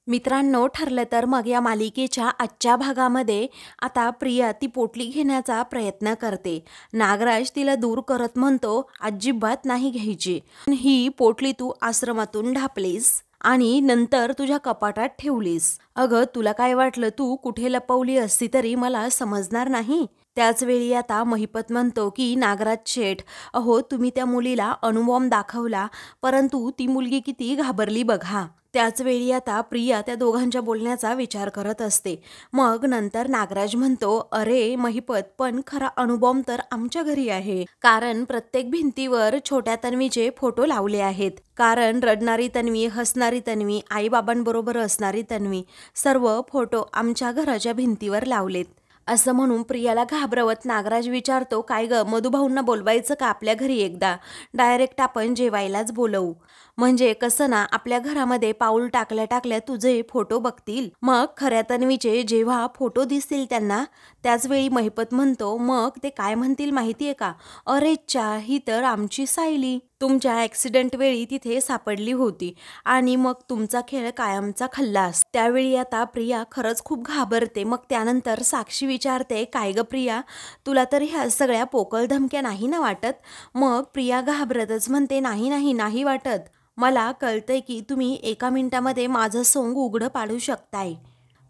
मित्रांनो, ठरलं तर मग या मालिकेच्या आजच्या भागामध्ये आता प्रिया ती पोटली घेण्याचा प्रयत्न करते. नागराज तिला दूर करत म्हणतो, अजिबात नाही घ्यायची. ही पोटली तू आश्रमातून ढापलीस आणि नंतर तुझ्या कपाटात ठेवलीस. अगं, तुला काय वाटलं तू कुठे लपवली असती तरी मला समजणार नाही? त्याच वेळी आता महिपत म्हणतो की नागराज शेठ, अहो तुम्ही त्या मुलीला अणुबॉम्ब दाखवला, परंतु ती मुलगी किती घाबरली बघा. त्याच वेळी आता प्रिया त्या दोघांच्या बोलण्याचा विचार करत असते. मग नंतर नागराज म्हणतो, अरे महिपत, पण खरा अणुबॉम्ब तर आमच्या घरी आहे, कारण प्रत्येक भिंतीवर छोट्या तन्वीचे फोटो लावले आहेत. कारण रडणारी तन्वी, हसणारी तन्वी, आईबाबांबरोबर असणारी तन्वी, सर्व फोटो आमच्या घराच्या भिंतीवर लावलेत. असं म्हणून प्रियाला घाबरवत नागराज विचारतो, काय ग, मधुभाऊंना बोलवायचं का आपल्या घरी एकदा? डायरेक्ट आपण जेवायलाच बोलवू. म्हणजे कसं ना, आपल्या घरामध्ये पाऊल टाकल्या टाकल्या तुझे फोटो बघतील, मग खऱ्या तन्वीचे जेव्हा फोटो दिसतील त्यांना. त्याच वेळी महिपत म्हणतो, मग ते काय म्हणतील माहितीये का? अरे च्या, ही तर आमची सायली तुमच्या ॲक्सिडेंट वेळी तिथे सापडली होती आणि मग तुमचा खेळ कायमचा खल्लास. त्यावेळी आता प्रिया खरंच खूप घाबरते. मग त्यानंतर साक्षी विचारते, काय ग प्रिया, तुला तर ह्या सगळ्या पोकळ धमक्या नाही ना वाटत? मग प्रिया घाबरतच म्हणते, नाही नाही नाही वाटत. मला कळतंय की तुम्ही एका मिनिटामध्ये माझं सोंग उघडं पाडू शकताय,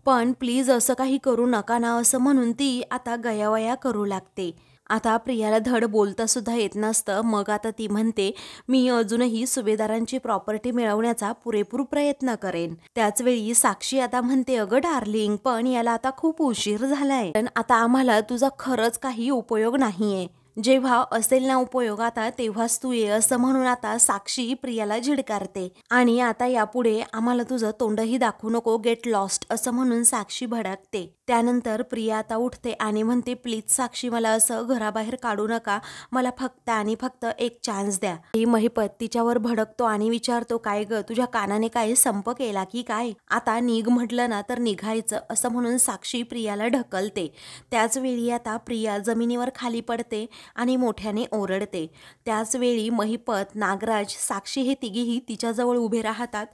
पण प्लीज असं काही करू नका ना. असं म्हणून ती आता गयावया करू लागते. आता प्रियाला धड बोलता सुद्धा येत नसतं. मग आता ती म्हणते, मी अजूनही सुभेदारांची प्रॉपर्टी मिळवण्याचा पुरेपूर प्रयत्न करेन. त्याचवेळी साक्षी आता म्हणते, अगं डार्लिंग, पण याला आता खूप उशीर झालाय, पण आता आम्हाला तुझा खरंच काही उपयोग नाहीये. जेव्हा असेल ना उपयोग आता तेव्हाच तू ये. असं म्हणून आता साक्षी प्रियाला झिडकारते आणि आता यापुढे आम्हाला तुझं तोंडही दाखवू नको, गेट लॉस्ट, असं म्हणून साक्षी भडकते. त्यानंतर प्रिया आता उठते आणि म्हणते, प्लीज साक्षी, मला असं घराबाहेर काढू नका, मला फक्त आणि फक्त एक चान्स द्या. ही महिपत तिच्यावर भडकतो आणि विचारतो, काय ग, तुझ्या कानाने काय संप केला की काय? आता निघ म्हटलं ना तर निघायचं. असं म्हणून साक्षी प्रियाला ढकलते. त्याच वेळी आता प्रिया जमिनीवर खाली पडते आणि मोठ्याने ओरडते. त्याच वेळी महिपत, नागराज, साक्षी हे तिघेही तिच्याजवळ उभे राहतात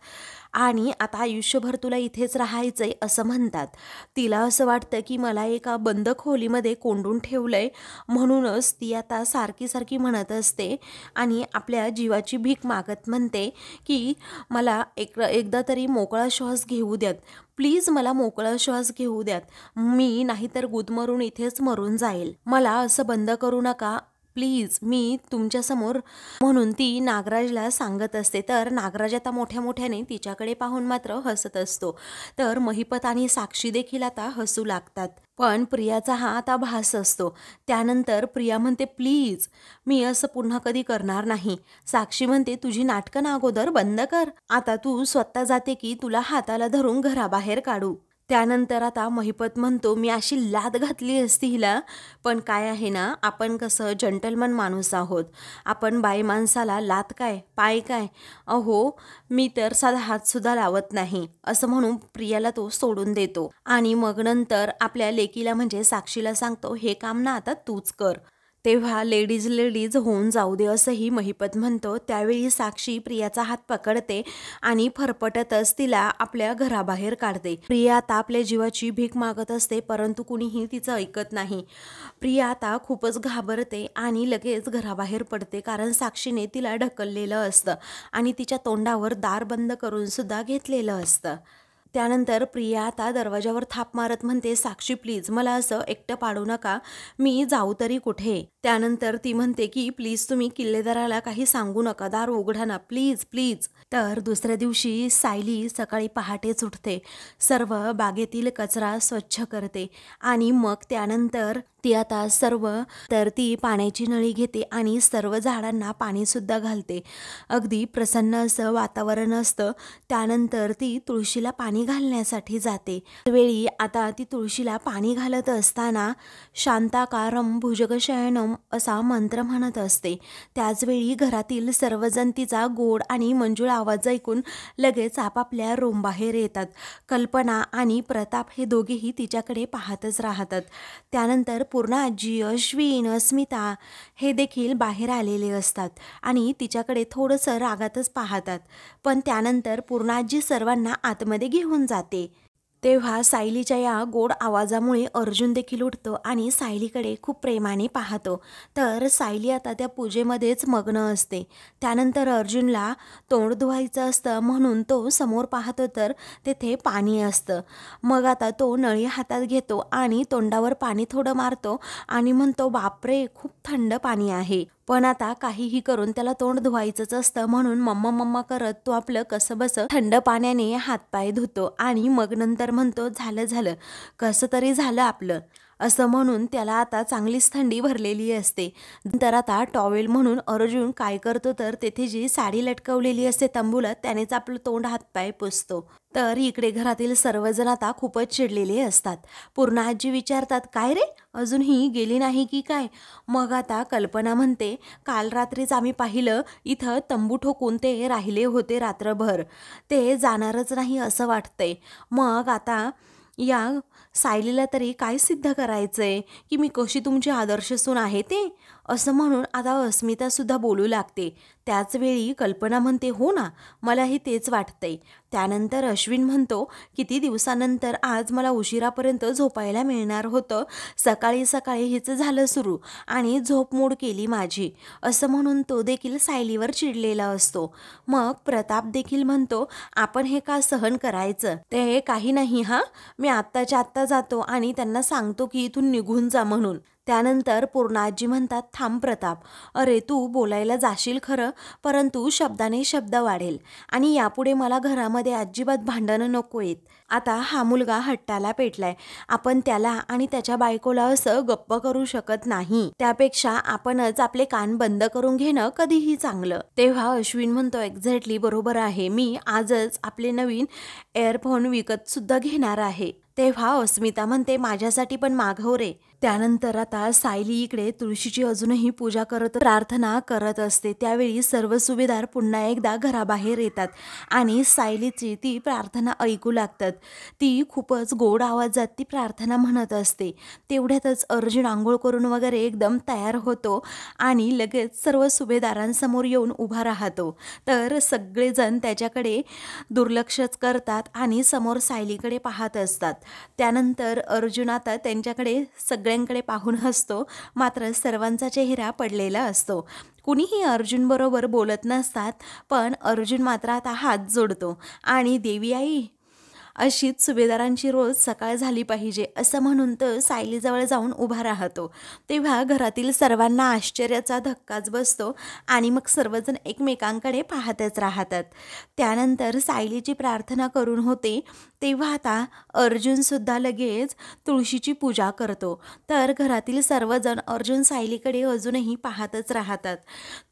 आणि आता आयुष्यभर तुला इथेच राहायचंय असं म्हणतात. तिला असं वाटतं की मला एका बंद खोलीमध्ये कोंडून ठेवलंय, म्हणूनच ती आता सारखी सारखी म्हणत असते आणि आपल्या जीवाची भीक मागत म्हणते की मला एकदा तरी मोकळा श्वास घेऊ द्यात, प्लीज मला मोकळा श्वास घेऊ द्यात, मी नाहीतर गुदमरून इथेच मरून जाईल, मला असं बंद करू नका प्लीज, मी तुमच्यासमोर. म्हणून ती नागराजला सांगत असते. तर नागराज आता मोठ्या मोठ्याने तिच्याकडे पाहून मात्र हसत असतो. तर महिपत आणि साक्षी देखील आता हसू लागतात. पण प्रियाचा हा आता भास असतो. त्यानंतर प्रिया म्हणते, प्लीज, मी असं पुन्हा कधी करणार नाही. साक्षी म्हणते, तुझी नाटकं ना अगोदर बंद कर, आता तू स्वतः जाते की तुला हाताला धरून घराबाहेर काढू. त्यानंतर आता महिपत म्हणतो, मी अशी लाद घातली असती हिला, पण काय आहे ना, आपण कसं जंटलमन माणूस आहोत, आपण बाई माणसाला लात काय पाय काय, अहो मी तर साधा हातसुद्धा लावत नाही. असं म्हणून प्रियाला तो सोडून देतो आणि मग नंतर आपल्या लेकीला म्हणजे साक्षीला सांगतो, हे काम ना आता तूच कर, तेव्हा लेडीज लेडीज होऊन जाऊ दे, असंही महिपत म्हणतो. त्यावेळी साक्षी प्रियाचा हात पकडते आणि फरफटतच तिला आपल्या घराबाहेर काढते. प्रिया आता आपल्या जीवाची भीक मागत असते, परंतु कुणीही तिचं ऐकत नाही. प्रिया आता खूपच घाबरते आणि लगेच घराबाहेर पडते, कारण साक्षीने तिला ढकललेलं असतं आणि तिच्या तोंडावर दार बंद करून सुद्धा घेतलेलं असतं. त्यानंतर प्रिया आता दरवाजावर थाप मारत म्हणते, साक्षी प्लीज, मला असं एकटं पाडू नका, मी जाऊ तरी कुठे? त्यानंतर ती म्हणते की प्लीज तुम्ही किल्लेदाराला काही सांगू नका, दार उघडा ना प्लीज प्लीज. तर दुसऱ्या दिवशी सायली सकाळी पहाटेच उठते, सर्व बागेतील कचरा स्वच्छ करते आणि मग त्यानंतर ती आता ती पाण्याची नळी घेते आणि सर्व झाडांना पाणीसुद्धा घालते. अगदी प्रसन्न असं वातावरण असतं. त्यानंतर ती तुळशीला पाणी घालण्यासाठी जाते. वेळी आता ती तुळशीला पाणी घालत असताना शांताकारं भुजगशयनं असा मंत्र म्हणत असते. त्याचवेळी घरातील सर्वजण तिचा गोड आणि मंजूळ आवाज ऐकून लगेच आपापल्या रूमबाहेर येतात. कल्पना आणि प्रताप हे दोघेही तिच्याकडे पाहतच राहतात. त्यानंतर पूर्णा आजी, अश्विन, अस्मिता हे देखील बाहेर आलेले असतात आणि तिच्याकडे थोडंसं रागातच पाहतात. पण त्यानंतर पूर्णा आजी सर्वांना आतमध्ये घेऊन घेऊन जाते. तेव्हा सायलीच्या या गोड आवाजामुळे अर्जुन देखील उठतो आणि सायलीकडे खूप प्रेमाने पाहतो. तर सायली आता त्या पूजेमध्येच मग्न असते. त्यानंतर अर्जुनला तोंड धुवायचं असतं म्हणून तो समोर पाहतो तर तेथे पाणी असतं. मग आता तो नळी हातात घेतो आणि तोंडावर पाणी थोडं मारतो आणि म्हणतो, बापरे, खूप थंड पाणी आहे. पण आता काहीही करून त्याला तोंड धुवायचंच असतं म्हणून मम्मा मम्मा करत तो आपलं कसंबसं थंड पाण्याने हातपाय धुतो आणि मग नंतर म्हणतो, झालं झालं, कसं तरी झालं आपलं, असं म्हणून त्याला आता चांगलीच थंडी भरलेली असते. नंतर आता टॉवेल म्हणून अर्जुन काय करतो तर तेथे जी साडी लटकवलेली असते तंबूला त्यानेच आपलं तोंड हातपाय पुसतो. तर इकडे घरातील सर्वजण आता खूपच चिडलेले असतात. पूर्ण आजी विचारतात, काय रे, अजून ही गेली नाही की काय? मग आता कल्पना म्हणते, काल रात्रीच आम्ही पाहिलं इथं तंबू ठोकून ते राहिले होते रात्रभर, ते जाणारच नाही असं वाटतंय. मग आता या सायलीला तरी काय सिद्ध करायचंय की मी कशी तुमची आदर्श सून आहे ते, असं म्हणून आता अस्मितासुद्धा बोलू लागते. त्याचवेळी कल्पना म्हणते, हो ना, मलाही तेच वाटतंय. त्यानंतर अश्विन म्हणतो, किती दिवसानंतर आज मला उशिरापर्यंत झोपायला मिळणार होतं, सकाळी सकाळी हिचं झालं सुरू आणि झोपमोड केली माझी, असं म्हणून तो देखील सायलीवर चिडलेला असतो. मग प्रताप देखील म्हणतो, आपण हे का सहन करायचं, ते काही नाही हां, मी आत्ताच्या आत्ता जातो आणि त्यांना सांगतो की इथून निघून जा म्हणून. त्यानंतर पूर्णाजी म्हणतात, थांब प्रताप, अरे तू बोलायला जाशील खरं, परंतु शब्दाने शब्द वाढेल आणि यापुढे मला घरामध्ये अजिबात भांडणं नको आहेत. आता हा मुलगा हट्टाला पेटलाय, आपण त्याला आणि त्याच्या बायकोला असं गप्प करू शकत नाही. त्यापेक्षा आपणच आपले कान बंद करून घेणं कधीही चांगलं. तेव्हा अश्विन म्हणतो, एक्झॅक्टली बरोबर आहे, मी आजच आपले नवीन एअरफोन विकत सुद्धा घेणार आहे. तेव्हा अस्मिता म्हणते, माझ्यासाठी पण मागव रे. त्यानंतर आता सायली इकडे तुळशीची अजूनही पूजा करत प्रार्थना करत असते. त्यावेळी सर्व सुभेदार पुन्हा एकदा घराबाहेर येतात आणि सायलीची ती प्रार्थना ऐकू लागतात. ती खूपच गोड आवाजात ती प्रार्थना म्हणत असते. तेवढ्यातच अर्जुन आंघोळ करून वगैरे एकदम तयार होतो आणि लगेच सर्व सुभेदारांसमोर येऊन उभा राहतो. तर सगळेजण त्याच्याकडे दुर्लक्षच करतात आणि समोर सायलीकडे पाहत असतात. त्यानंतर अर्जुन आता त्यांच्याकडे सगळ्यांकडे पाहून हसतो, मात्र सर्वांचा चेहरा पडलेला असतो. कुणीही अर्जुन बरोबर बोलत नसतात, पण अर्जुन मात्र आता हात जोडतो आणि देवी आई, अशीच सुभेदारांची रोज सकाळ झाली पाहिजे, असं म्हणून तो सायलीजवळ जाऊन उभा राहतो. तेव्हा घरातील सर्वांना आश्चर्याचा धक्काच बसतो आणि मग सर्वजण एकमेकांकडे पाहतच राहतात. त्यानंतर सायलीची प्रार्थना करून होते तेव्हा आता अर्जुनसुद्धा लगेच तुळशीची पूजा करतो. तर घरातील सर्वजण अर्जुन सायलीकडे अजूनही पाहतच राहतात.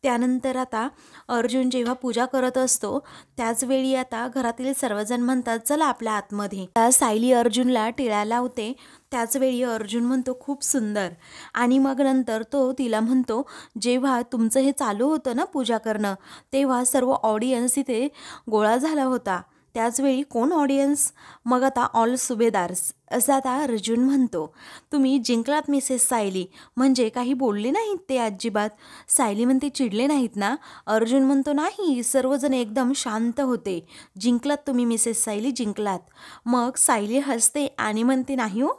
त्यानंतर आता अर्जुन जेव्हा पूजा करत असतो त्याचवेळी आता घरातील सर्वजण म्हणतात, चला आपल्या आतमध्ये. सायली अर्जुनला टिळा लावते. त्याचवेळी अर्जुन म्हणतो, खूप सुंदर. आणि मग नंतर तो तिला म्हणतो, जेव्हा तुमचं हे चालू होतं ना पूजा करणं, तेव्हा सर्व ऑडियन्स इथे गोळा झाला होता. त्याचवेळी कोण ऑडियन्स? मग आता ऑल सुभेदार्स, असं आता अर्जुन म्हणतो. तुम्ही जिंकलात मिसेस सायली, म्हणजे काही बोलले नाहीत ते अजिबात? सायली म्हणते, चिडले नाहीत ना? अर्जुन म्हणतो, नाही, सर्वजण एकदम शांत होते. जिंकलात तुम्ही मिसेस सायली, जिंकलात. मग सायली हसते आणि म्हणते, नाही हो,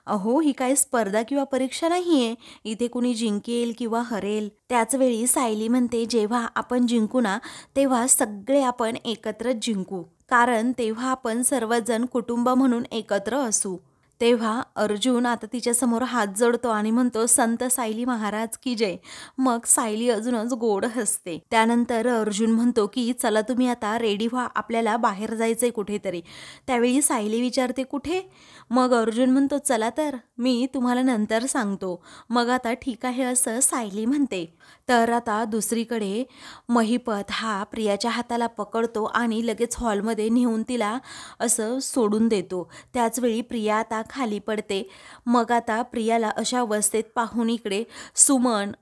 अहो, ही काही स्पर्धा किंवा परीक्षा नाहीये, इथे कुणी जिंकेल किंवा हरेल. त्याचवेळी सायली म्हणते, जेव्हा आपण जिंकू ना तेव्हा सगळे आपण एकत्रच जिंकू, कारण तेव्हा आपण सर्वजण कुटुंब म्हणून एकत्र असू. तेव्हा अर्जुन आता तिच्यासमोर हात जोडतो आणि म्हणतो, संत सायली महाराज की जय. मग सायली अजूनच गोड हसते. त्यानंतर अर्जुन म्हणतो की चला तुम्ही आता रेडी व्हा, आपल्याला बाहेर जायचंय कुठेतरी. त्यावेळी सायली विचारते, कुठे? मग अर्जुन म्हणतो, चला तर मी तुम्हाला नंतर सांगतो. मग आता ठीक आहे असं सायली म्हणते. तर आता दुसरीकडे महिपत हा प्रियाच्या हाताला पकडतो आणि लगेच हॉलमध्ये नेऊन तिला असं सोडून देतो. त्याचवेळी प्रिया आता खाली पडते. मग आता प्रियाला अशा अवस्थेत पाहून इकडे सुमन,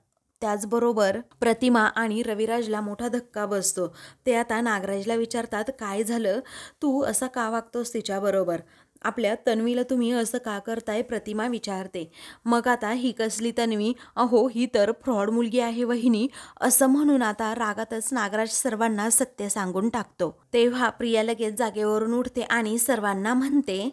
त्याचबरोबर प्रतिमा आणि रविराजला मोठा धक्का बसतो. ते आता नागराजला विचारतात, काय झालं, तू असं का वागतोस तिच्याबरोबर, आपल्या तन्वीला तुम्ही असं का करताय, प्रतिमा विचारते. मग आता ही कसली तन्वी, अहो ही तर फ्रॉड मुलगी आहे वहिनी, असं म्हणून आता रागातच नागराज सर्वांना सत्य सांगून टाकतो. तेव्हा प्रिया लगेच जागेवरून उठते आणि सर्वांना म्हणते,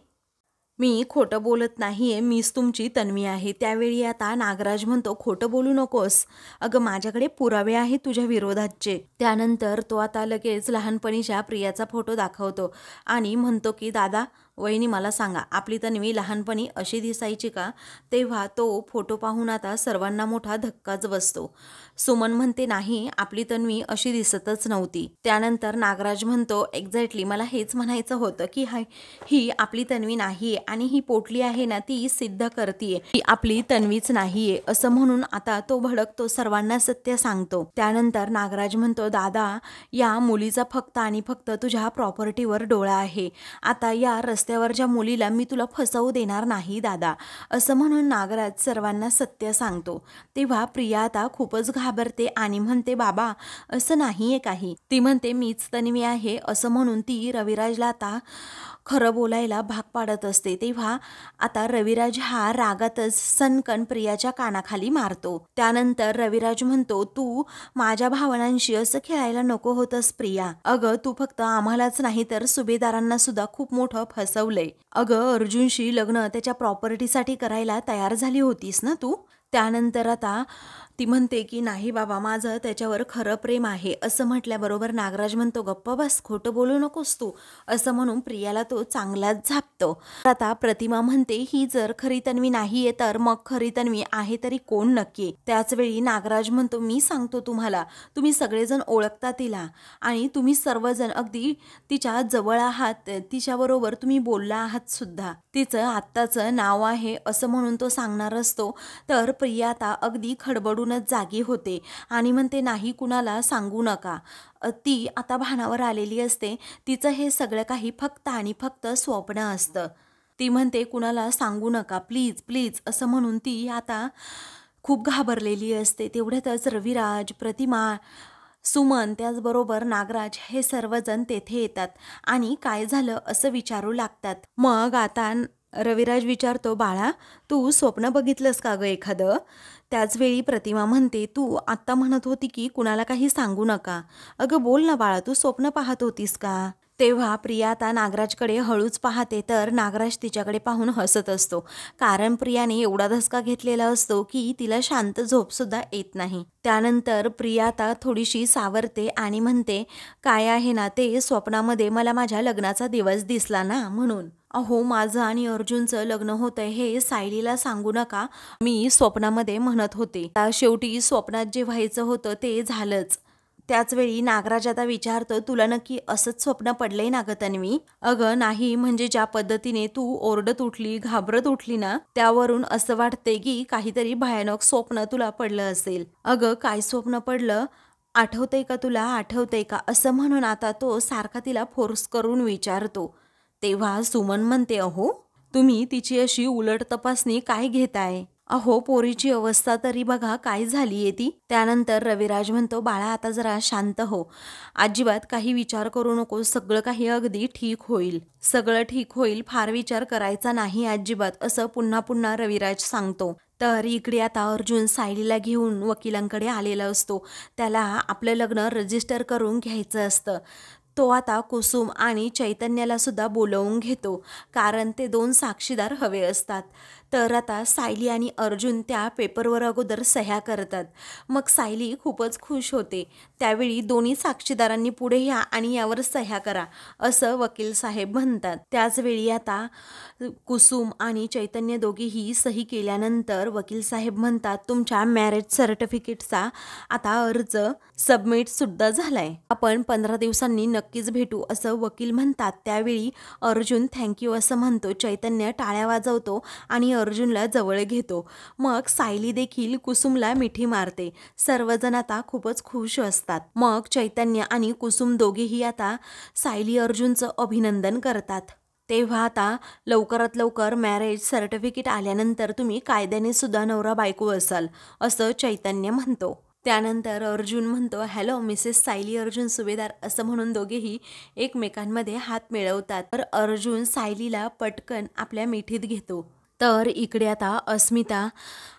मी खोटं बोलत नाहीये, मीच तुमची तन्वी आहे. त्यावेळी आता नागराज म्हणतो, खोटं बोलू नकोस, अगं माझ्याकडे पुरावे आहेत तुझ्या विरोधातचे. त्यानंतर तो आता लगेच लहानपणीच्या प्रियाचा फोटो दाखवतो आणि म्हणतो की दादा वहिनी मला सांगा, आपली तन्वी लहानपणी अशी दिसायची का? तेव्हा तो फोटो पाहून आता सर्वांना मोठा धक्काच बसतो. सुमन म्हणते, नाही आपली तन्वी अशी दिसतच नव्हती. त्यानंतर नागराज म्हणतो, एक्झॅक्टली मला हेच म्हणायचं होतं की ही आपली तन्वी नाहीये आणि ही पोटली आहे ना ती सिद्ध करतीये ही आपली तन्वीच नाहीये, असं म्हणून आता तो भडकतो, सर्वांना सत्य सांगतो. त्यानंतर नागराज म्हणतो, दादा या मुलीचा फक्त आणि फक्त तुझ्या प्रॉपर्टीवर डोळा आहे, आता या रस्त्यावरच्या मुलीला मी तुला फसवू देणार नाही दादा, असं म्हणून नागराज सर्वांना सत्य सांगतो. तेव्हा प्रिया आता खूपच घाबरते आणि म्हणते, बाबा असं नाहीये काही. ती म्हणते, मीच तन्वी आहे असं म्हणून ती रविराजला आता खरं बोलायला भाग पाडत असते. तेव्हा आता रविराज हा रागातच सनकन प्रियाच्या कानाखाली मारतो. त्यानंतर रविराज म्हणतो, तू माझ्या भावनांशी असं खेळायला नको होतंस प्रिया, अगं तू फक्त आम्हालाच नाही तर सुभेदारांना सुद्धा खूप मोठं फसवलंय. अगं अर्जुनशी लग्न त्याच्या प्रॉपर्टीसाठी करायला तयार झाली होतीस ना तू. त्यानंतर आता ती म्हणते की नाही बाबा माझं त्याच्यावर खरं प्रेम आहे, असं म्हटल्याबरोबर नागराज म्हणतो, गप्प बस, खोटं बोलू नकोस तू, असं म्हणून प्रियाला तो चांगलाच झापतो. आता प्रतिमा म्हणते, ही जर खरी तन्वी नाहीये तर मग खरी तन्वी आहे तरी कोण नक्की? त्याचवेळी नागराज म्हणतो, मी सांगतो तुम्हाला, तुम्ही सगळेजण ओळखता तिला आणि तुम्ही सर्वजण अगदी तिच्या जवळ आहात, तिच्याबरोबर तुम्ही बोलला आहात सुद्धा, तिचं आत्ताचं नाव आहे, असं म्हणून तो सांगणार असतो. तर प्रिया आता अगदी खडबडून जागी होते आणि म्हणते, नाही कुणाला सांगू नका. ती आता भानावर आलेली असते, तिचं हे सगळं काही फक्त आणि फक्त स्वप्न असतं. ती म्हणते, कुणाला सांगू नका प्लीज प्लीज, असं म्हणून ती आता खूप घाबरलेली असते. तेवढ्यातच रविराज, प्रतिमा, सुमन त्याचबरोबर नागराज हे सर्वजण तेथे येतात आणि काय झालं असं विचारू लागतात. मग आता रविराज विचारतो, बाळा तू स्वप्न बघितलंस का गं एखादं? त्याचवेळी प्रतिमा म्हणते, तू आत्ता म्हणत होती की कुणाला काही सांगू नका, अगं बोल ना बाळा, तू स्वप्न पाहत होतीस का? तेव्हा प्रिया आता नागराजकडे हळूच पाहते तर नागराज तिच्याकडे पाहून हसत असतो, कारण प्रियाने एवढा धसका घेतलेला असतो की तिला शांत झोपसुद्धा येत नाही. त्यानंतर प्रिया आता थोडीशी सावरते आणि म्हणते, काय आहे ना ते स्वप्नामध्ये मला माझ्या लग्नाचा दिवस दिसला ना म्हणून. अहो माझं आणि अर्जुनचं लग्न होतंय हे सायलीला सांगू नका, मी स्वप्नामध्ये म्हणत होते. शेवटी स्वप्नात जे व्हायचं होतं ते झालंच. त्याचवेळी नागराज आता विचारतो, तुला नक्की असंच स्वप्न पडलंय ना ग तन्वी? अगं नाही, म्हणजे ज्या पद्धतीने तू ओरडत उठली, घाबरत उठली ना, त्यावरून असं वाटतंय की काहीतरी भयानक स्वप्न तुला पडलं असेल. अगं काय स्वप्न पडलं, आठवतंय का तुला, आठवतंय का, असं म्हणून आता तो सारखा तिला फोर्स करून विचारतो. तेव्हा सुमन म्हणते, अहो तुम्ही तिची अशी उलट तपासणी काय घेताय? अहो पोरीची अवस्था तरी बघा काय झालीये ती. त्यानंतर रविराज म्हणतो, बाळा आता जरा शांत हो, अजिबात काही विचार करू नको, सगळं काही अगदी ठीक होईल, सगळं ठीक होईल, फार विचार करायचा नाही अजिबात, असं पुन्हा पुन्हा रविराज सांगतो. तर इकडे आता अर्जुन सायलीला घेऊन वकिलांकडे आलेला असतो. त्याला आपलं लग्न रजिस्टर करून घ्यायचं असतं. तो आता कुसुम आणि चैतन्याला सुद्धा बोलवून घेतो, कारण ते 2 साक्षीदार हवे असतात. तर आता सायली आणि अर्जुन त्या पेपरवर अगोदर सह्या करतात. मग सायली खूपच खुश होते. त्यावेळी दोन्ही साक्षीदारांनी पुढे या आणि यावर सह्या करा, असं वकील साहेब म्हणतात. त्याचवेळी आता कुसुम आणि चैतन्य दोघेही सही केल्यानंतर वकील साहेब म्हणतात, तुमच्या मॅरेज सर्टिफिकेटचा आता अर्ज सबमिट सुद्धा झालाय, आपण 15 दिवसांनी नक्कीच भेटू, असं वकील म्हणतात. त्यावेळी अर्जुन थँक्यू असं म्हणतो. चैतन्य टाळ्या वाजवतो आणि अर्जुनला जवळ घेतो. मग सायली देखील कुसुमला मिठी मारते. सर्वजण आता खूपच खुश असतात. मग चैतन्य आणि कुसुम दोघेही आता सायली अर्जुनचं अभिनंदन करतात. तेव्हा आता लवकरात लवकर मॅरेज सर्टिफिकेट आल्यानंतर तुम्ही कायद्याने सुद्धा नवरा बायको असाल, असं चैतन्य म्हणतो. त्यानंतर अर्जुन म्हणतो, हॅलो मिसेस सायली अर्जुन सुभेदार, असं म्हणून दोघेही एकमेकांमध्ये हात मिळवतात. तर अर्जुन सायलीला पटकन आपल्या मिठीत घेतो. तर इकडे आता अस्मिता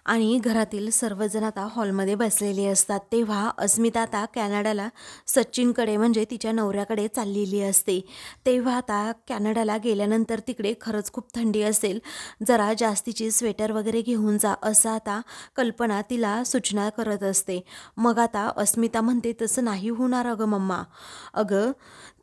आणि घरातील सर्वजण आता हॉलमध्ये बसलेले असतात. तेव्हा अस्मिता आता कॅनडाला सचिनकडे म्हणजे तिच्या नवऱ्याकडे चाललेली असते. तेव्हा आता कॅनडाला गेल्यानंतर तिकडे खरंच खूप थंडी असेल, जरा जास्तीची स्वेटर वगैरे घेऊन जा, असं आता कल्पना तिला सूचना करत असते. मग आता अस्मिता म्हणते, तसं नाही होणार अगं मम्मा, अगं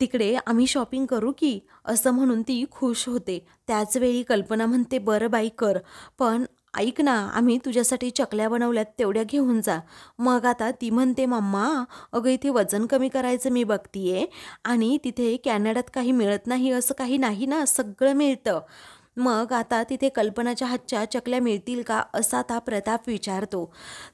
तिकडे आम्ही शॉपिंग करू की, असं म्हणून ती खुश होते. त्याचवेळी कल्पना म्हणते, बरं बाई कर, पण ऐक ना, आम्ही तुझ्यासाठी चकल्या बनवल्यात, तेवढ्या घेऊन जा. मग आता ती म्हणते, मम्मा अगं इथे वजन कमी करायचं मी बघतीये आणि तिथे कॅनडात काही मिळत नाही असं काही नाही ना, सगळं मिळतं. मग आता तिथे कल्पनाच्या हातच्या चकल्या मिळतील का, असा आता प्रताप विचारतो.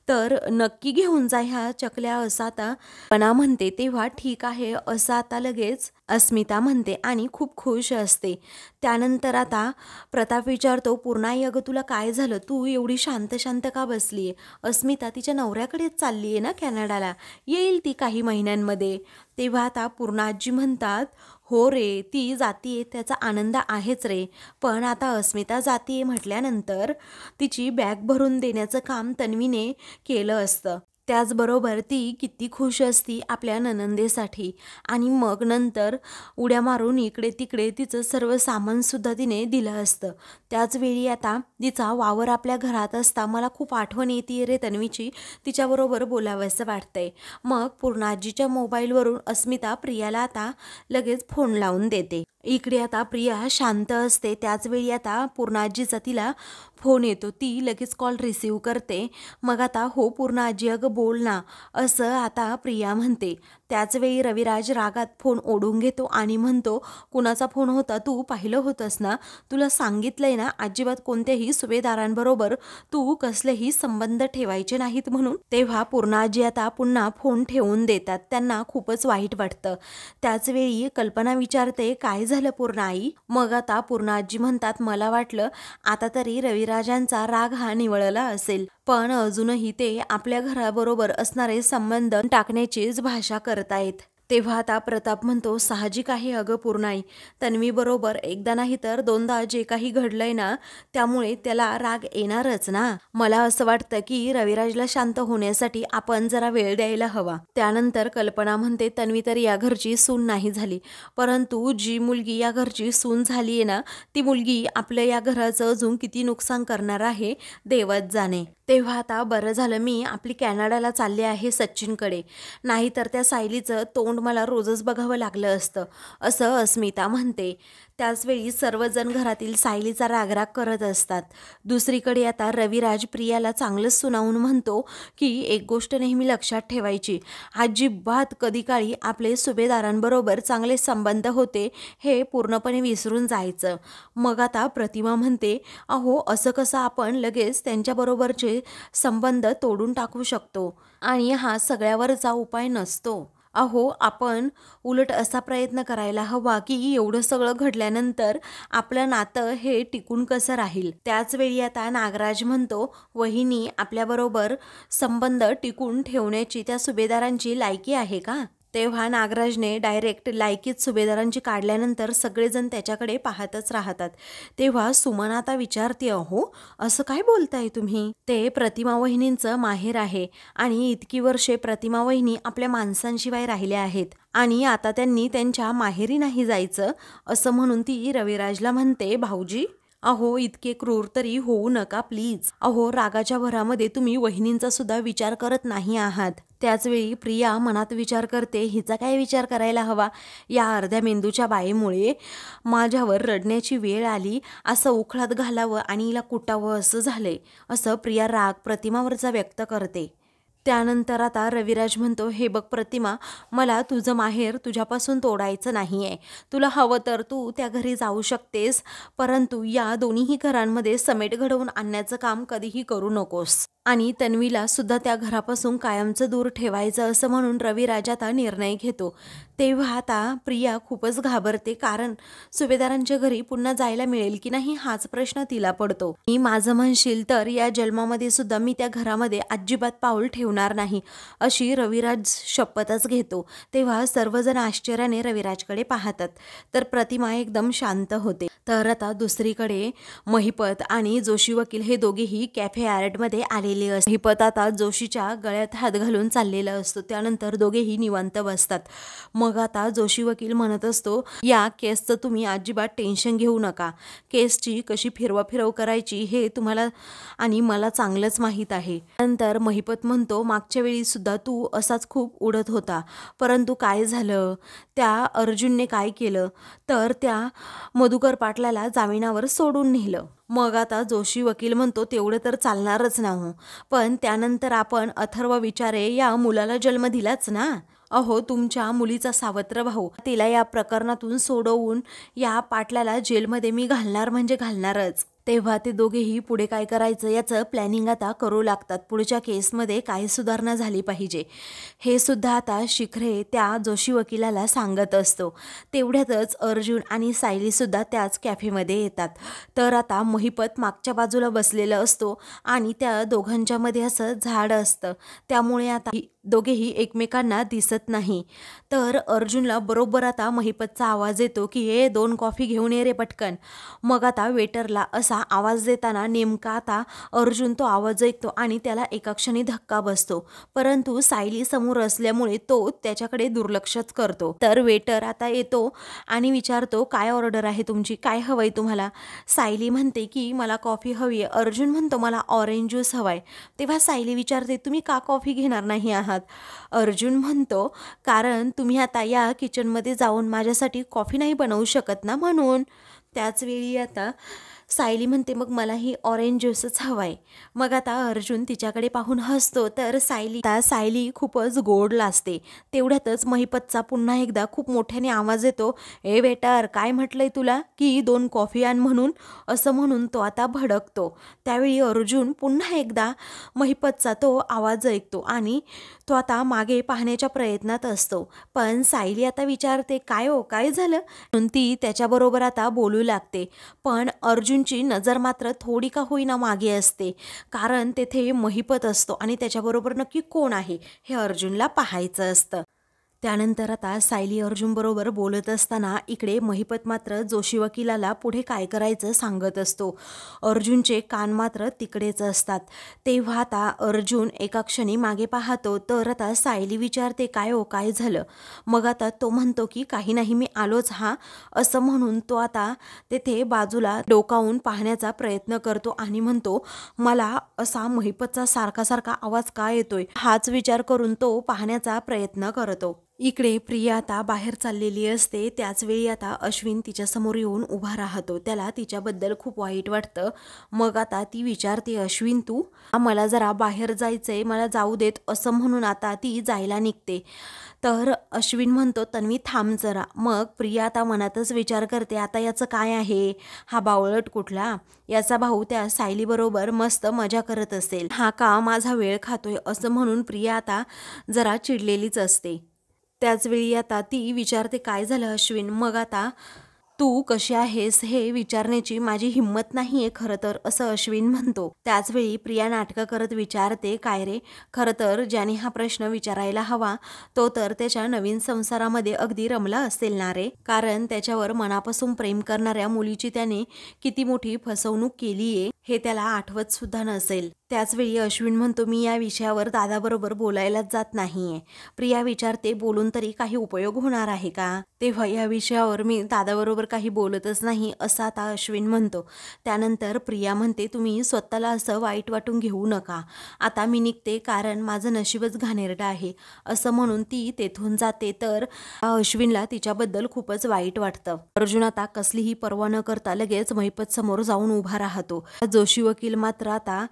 तर नक्की घेऊन जा ह्या चकल्या, असं आता कल्पना म्हणते. तेव्हा ठीक आहे असं आता लगेच अस्मिता म्हणते आणि खूप खुश असते. त्यानंतर आता प्रताप विचारतो, पूर्णाई अगं तुला काय झालं, तू एवढी शांत शांत का बसली आहे? अस्मिता तिच्या नवऱ्याकडेच चालली आहे ना कॅनडाला, येईल ती काही महिन्यांमध्ये. तेव्हा आता पूर्णाजी म्हणतात, हो रे, ती जातीये त्याचा आनंद आहेच रे, पण आता अस्मिता जातीये म्हटल्यानंतर तिची बॅग भरून देण्याचं काम तन्वीने केलं असतं. त्याचबरोबर ती किती खुश असती आपल्या ननंदेसाठी. आणि मग नंतर उड्या मारून इकडे तिकडे तिचं सर्व सामानसुद्धा तिने दिलं असतं. त्याचवेळी आता तिचा वावर आपल्या घरात असता मला खूप आठवण येते रे तन्वीची, तिच्याबरोबर बोलावंसं वाटतंय. मग पूर्णाजीच्या मोबाईलवरून अस्मिता प्रियाला आता लगेच फोन लावून देते. इकडे आता प्रिया शांत असते. त्याचवेळी आता पूर्णाजीचा तिला फोन येतो. ती लगेच कॉल रिसीव करते. मग आता हो पूर्णाजी अगं बोल ना, असं आता प्रिया म्हणते. त्याचवेळी रविराज रागात फोन ओढून घेतो आणि म्हणतो, कुणाचा फोन होता, तू पाहिलं होतंस ना, तुला सांगितलंय ना अजिबात कोणत्याही सुभेदारांबरोबर तू कसलेही संबंध ठेवायचे नाहीत म्हणून. तेव्हा पूर्णाजी आता पुन्हा फोन ठेवून देतात. त्यांना खूपच वाईट वाटतं. त्याचवेळी कल्पना विचारते, काय झालं पूर्णाई? मग आता पूर्णाजी म्हणतात, मला वाटलं आता तरी रविराजांचा राग हा निवळला असेल, पण अजूनही ते आपल्या घराबरोबर असणारे संबंध टाकण्याचीच भाषा करतायत. तेव्हा आता प्रताप म्हणतो, साहजिक आहे अगं पूर्णाई, तन्वीबरोबर एकदा नाही तर दोनदा जे काही घडलंय ना, त्यामुळे त्याला राग येणारच ना. मला असं वाटतं की रविराजला शांत होण्यासाठी आपण जरा वेळ द्यायला हवा. त्यानंतर कल्पना म्हणते, तन्वी तर या घरची सून नाही झाली, परंतु जी मुलगी या घरची सून झाली आहे ना, ती मुलगी आपल्या या घराचं अजून किती नुकसान करणार आहे देवच जाणे. तेव्हा आता बरं झालं मी आपली कॅनडाला चालले आहे सचिनकडे, नाहीतर त्या सायलीचं तोंड मला रोजच बघावं लागलं असतं, असं अस्मिता म्हणते. त्याचवेळी सर्वजण घरातील सायलीचा रागराग करत असतात. दुसरीकडे आता रविराज प्रियाला चांगलंच सुनावून म्हणतो की एक गोष्ट नेहमी लक्षात ठेवायची, अजिबात कधी काळी आपले सुभेदारांबरोबर चांगले संबंध होते हे पूर्णपणे विसरून जायचं. मग आता प्रतिमा म्हणते, अहो असं कसं आपण लगेच त्यांच्याबरोबरचे संबंध तोडून टाकू शकतो आणि हा सगळ्यावरचा उपाय नसतो. अहो आपण उलट असा प्रयत्न करायला हवा की एवढं सगळं घडल्यानंतर आपलं नातं हे टिकून कसं राहील. त्याचवेळी आता नागराज म्हणतो, वहिनी आपल्याबरोबर संबंध टिकून ठेवण्याची त्या सुभेदारांची लायकी आहे का? तेव्हा नागराजने डायरेक्ट लायकीत सुभेदारांची काढल्यानंतर सगळेजण त्याच्याकडे पाहतच राहतात. तेव्हा सुमन आता विचारते, अहो असं काय बोलताय तुम्ही? ते प्रतिमा वहिनींचं माहेर आहे आणि इतकी वर्षे प्रतिमा वहिनी आपल्या माणसांशिवाय राहिल्या आहेत आणि आता त्यांनी त्यांच्या माहेरी नाही जायचं, असं म्हणून ती रविराजला म्हणते, भाऊजी अहो इतके क्रूर तरी होऊ नका प्लीज. अहो रागाच्या भरामध्ये तुम्ही वहिनींचा सुद्धा विचार करत नाही आहात. त्याचवेळी प्रिया मनात विचार करते, हिचा काय विचार करायला हवा, या अर्ध्या मेंदूच्या बाईमुळे माझ्यावर रडण्याची वेळ आली, असं उखळात घालावं आणि हिला कुटावं असं झालंय, असं प्रिया राग प्रतिमावरचा व्यक्त करते. त्यानंतर आता रविराज म्हणतो, हे बघ प्रतिमा, मला तुझं माहेर तुझ्यापासून तोडायचं नाही आहे. तुला हवं तर तू त्या घरी जाऊ शकतेस, परंतु या दोन्हीही घरांमध्ये समेट घडवून आणण्याचं काम कधीही करू नकोस. आणि तन्वीला सुद्धा त्या घरापासून कायमचं दूर ठेवायचं असं म्हणून रविराज आता निर्णय घेतो. तेव्हा आता प्रिया खूपच घाबरते, कारण सुभेदारांच्या घरी पुन्हा जायला मिळेल की नाही हाच प्रश्न तिला पडतो. मी माझं म्हणशील तर या जन्मामध्ये सुद्धा मी त्या घरामध्ये अजिबात पाऊल ठेवणार नाही, अशी रविराज शपथच घेतो. तेव्हा सर्वजण आश्चर्याने रविराजकडे पाहतात, तर प्रतिमा एकदम शांत होते. तर आता दुसरीकडे महिपत आणि जोशी वकील हे दोघेही कॅफे यार्डमध्ये आलेले असतात. महिपत आता जोशीच्या गळ्यात हात घालून चाललेला असतो. त्यानंतर दोघेही निवांत बसतात. मग आता जोशी वकील म्हणत असतो, या केसचं तुम्ही अजिबात टेन्शन घेऊ नका. केसची कशी फिरवाफिरव करायची हे तुम्हाला आणि मला चांगलंच माहीत आहे. नंतर महिपत म्हणतो, मागच्या वेळी सुद्धा तू असाच खूप उडत होता, परंतु काय झालं? त्या अर्जुनने काय केलं तर त्या मधुकर पाटलाला जामिनावर सोडून नेलं. मग आता जोशी वकील म्हणतो, तेवढं तर चालणारच ना हो, पण त्यानंतर आपण अथर्व विचारे या मुलाला जन्म दिलाच ना. अहो, तुमच्या मुलीचा सावत्र भाऊ, तिला या प्रकरणातून सोडवून या पाटलाला जेलमध्ये मी घालणार म्हणजे घालणारच. तेव्हा ते दोघेही पुढे काय करायचं याचं प्लॅनिंग आता करू लागतात. पुढच्या केसमध्ये काय सुधारणा झाली पाहिजे हे सुद्धा आता शिखरे त्या जोशी वकिलाला सांगत असतो. तेवढ्यातच अर्जुन आणि सायली सुद्धा त्याच कॅफेमध्ये येतात. तर आता महिपत मागच्या बाजूला बसलेला असतो आणि त्या दोघांच्या मध्ये असं झाड असतं, त्यामुळे आता दोघेही एकमेकांना दिसत नाही. तर अर्जुनला बरोबर आता महिपतचा आवाज येतो की हे 2 कॉफी घेऊन ये रे पटकन. मग आता वेटरला असा आवाज देताना नेमका आता अर्जुन तो आवाज ऐकतो आणि त्याला एका क्षणी धक्का बसतो, परंतु सायली समोर असल्यामुळे तो त्याच्याकडे दुर्लक्षच करतो. तर वेटर आता येतो आणि विचारतो, काय ऑर्डर आहे तुमची, काय हवंय तुम्हाला? सायली म्हणते की मला कॉफी हवी आहे. अर्जुन म्हणतो, मला ऑरेंज ज्यूस हवाय. तेव्हा सायली विचारते, तुम्ही का कॉफी घेणार नाही आहात? अर्जुन म्हणतो, कारण तुम्ही आता या किचनमध्ये जाऊन माझ्यासाठी कॉफी नाही बनवू शकत ना, म्हणून. त्याच वेळी आता सायली म्हणते, मग मलाही ऑरेंज ज्यूसच हवाय. मग आता अर्जुन तिच्याकडे पाहून हसतो. तर सायली खूपच गोड लाजते. तेवढ्यातच महिपतचा पुन्हा एकदा खूप मोठ्याने आवाज येतो, ए वेटर, काय म्हटलंय तुला की 2 कॉफी आण म्हणून? असं म्हणून तो आता भडकतो. त्यावेळी अर्जुन पुन्हा एकदा महिपतचा तो आवाज ऐकतो आणि तो आता मागे पाहण्याच्या प्रयत्नात असतो. पण सायली आता विचारते, काय हो, काय झालं? म्हणून ती त्याच्याबरोबर आता बोलू लागते. पण अर्जुनची नजर मात्र थोडी का होईना मागे असते, कारण तेथे महिपत असतो आणि त्याच्याबरोबर नक्की कोण आहे हे अर्जुनला पाहायचं असतं. त्यानंतर आता सायली अर्जुन बरोबर बोलत असताना इकडे महिपत मात्र जोशी वकिलाला पुढे काय करायचं सांगत असतो. अर्जुनचे कान मात्र तिकडेच असतात. तेव्हा आता अर्जुन एका क्षणी मागे पाहतो. तर आता सायली विचारते, काय हो, काय झालं? मग आता तो म्हणतो की काही नाही, मी आलोच हा, असं म्हणून तो आता तेथे बाजूला डोकावून पाहण्याचा प्रयत्न करतो आणि म्हणतो, मला असा महिपतचा सारखा सारखा आवाज का येतोय हाच विचार करून तो पाहण्याचा प्रयत्न करतो. इकडे प्रिया आता बाहेर चाललेली असते. त्याचवेळी आता अश्विन तिच्यासमोर येऊन उभा राहतो. त्याला तिच्याबद्दल खूप वाईट वाटतं. मग आता ती विचारते, अश्विन तू, मला जरा बाहेर जायचंय, मला जाऊ देत, असं म्हणून आता ती जायला निघते. तर अश्विन म्हणतो, तन्वी थांब जरा. मग प्रिया आता मनातच विचार करते, आता याचं काय आहे, हा बावळट कुठला, याचा भाऊ त्या सायलीबरोबर मस्त मजा करत असेल, हा का माझा वेळ खातोय, असं म्हणून प्रिया आता जरा चिडलेलीच असते. त्याचवेळी आता ती विचारते, काय झालं अश्विन? मग आता तू कशी आहेस हे विचारण्याची माझी हिंमत नाहीये खरं तर, असं अश्विन म्हणतो. त्याचवेळी प्रिया नाटकं करत विचारते, काय रे, खरं तर ज्याने हा प्रश्न विचारायला हवा तो तर त्याच्या नवीन संसारामध्ये अगदी रमला असेल ना रे, कारण त्याच्यावर मनापासून प्रेम करणाऱ्या मुलीची त्याने किती मोठी फसवणूक केलीये हे त्याला आठवत सुद्धा नसेल. त्याचवेळी अश्विन म्हणतो, मी या विषयावर दादाबरोबर बोलायलाच जात नाहीये. प्रिया विचारते, बोलून तरी काही उपयोग होणार आहे का? तेव्हा या विषयावर मी दादाबरोबर काही बोलतच नाही, असं आता अश्विन म्हणतो. त्यानंतर प्रिया म्हणते, तुम्ही स्वतःला असं वाईट वाटून घेऊ नका, आता मी निघते, कारण माझं नशीबच घाणेरडं आहे, असं म्हणून ती तेथून जाते. तर अश्विनला तिच्याबद्दल खूपच वाईट वाटतं. अर्जुन आता कसलीही पर्वा न करता लगेच महिपत समोर जाऊन उभा राहतो. जोशी वकील मात्र आता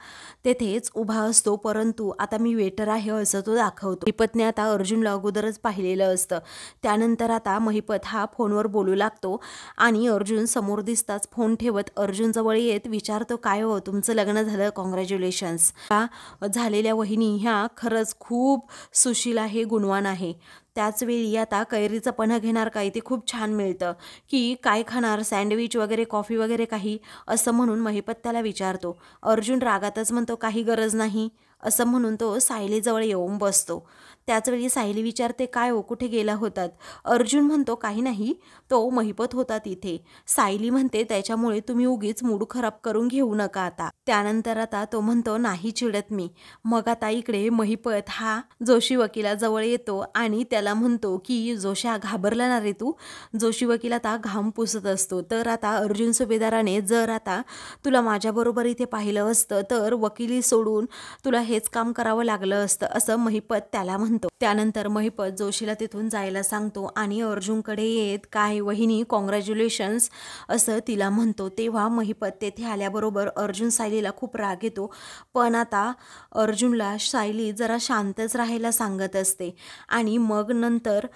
तेथेच उभा असतो, परंतु आता मी वेटर आहे असं तो दाखवतो. महिपतने आता अर्जुनला अगोदरच पाहिलेलं असतं. त्यानंतर आता महिपत हा फोनवर बोलू लागतो आणि अर्जुन समोर दिसताच फोन ठेवत अर्जुन जवळ येत विचारतो, काय हो तुमचं लग्न झालं, कॉंग्रॅच्युलेशन्स. झालेल्या वहिनी ह्या खरंच खूप सुशील आहे, गुणवान आहे. त्याचवेळी आता कैरीचं पन्ह घेणार काय, ते खूप छान मिळतं, की काय खाणार, सँडविच वगैरे, कॉफी वगैरे काही, असं म्हणून महिपत त्याला विचारतो. अर्जुन रागातच म्हणतो, काही गरज नाही असं म्हणून तो सायलीजवळ येऊन बसतो. त्याचवेळी सायली विचारते, काय हो कुठे गेला होतात. अर्जुन म्हणतो, काही नाही, तो महिपत होता तिथे. सायली म्हणते, त्याच्यामुळे तुम्ही उगीच मूड खराब करून घेऊ नका आता. त्यानंतर आता तो म्हणतो, नाही चिडत मी. मग आता इकडे महिपत हा जोशी वकिलाजवळ येतो आणि त्याला म्हणतो की जोशा घाबरला ना रे तू. जोशी वकील आता घाम पुसत असतो. तर आता अर्जुन सुभेदाराने जर आता तुला माझ्याबरोबर इथे पाहिलं असतं तर वकिली सोडून तुला हेच काम करावं लागलं असतं असं महिपत त्याला म्हणतो. त्यानंतर महिपत जोशीला तिथून जायला सांगतो आणि अर्जुनकडे येत, काय वहिनी कॉंग्रॅच्युलेशन्स असं तिला म्हणतो. तेव्हा महिपत तेथे आल्याबरोबर अर्जुन सायलीला खूप राग येतो, पण आता अर्जुनला सायली जरा शांतच राहायला सांगत असते. आणि मग नंतर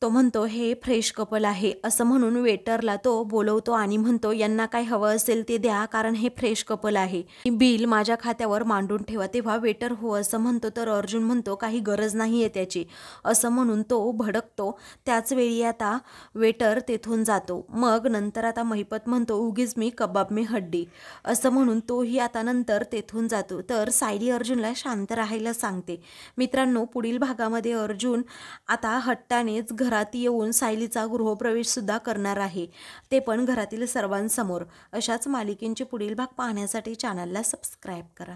तो म्हणतो, हे फ्रेश कपल आहे असं म्हणून वेटरला तो बोलवतो आणि म्हणतो, यांना काय हवं असेल ते द्या, कारण हे फ्रेश कपल आहे. बिल माझ्या खात्यावर मांडून ठेवा. तेव्हा वेटर हो असं म्हणतो, तर अर्जुन म्हणतो, काही गरज नाही आहे त्याची असं म्हणून तो भडकतो. त्याचवेळी आता वेटर तेथून जातो. मग नंतर आता महिपत म्हणतो, उगीच मी कबाब में हड्डी असं म्हणून तोही आता नंतर तेथून जातो. तर सायली अर्जुनला शांत राहायला सांगते. मित्रांनो, पुढील भागामध्ये अर्जुन आता हट्टानेच घरात येऊन सायलीचा गृहप्रवेशसुद्धा करणार आहे, ते पण घरातील सर्वांसमोर. अशाच मालिकेंचे पुढील भाग पाहण्यासाठी चॅनलला सबस्क्राईब करा.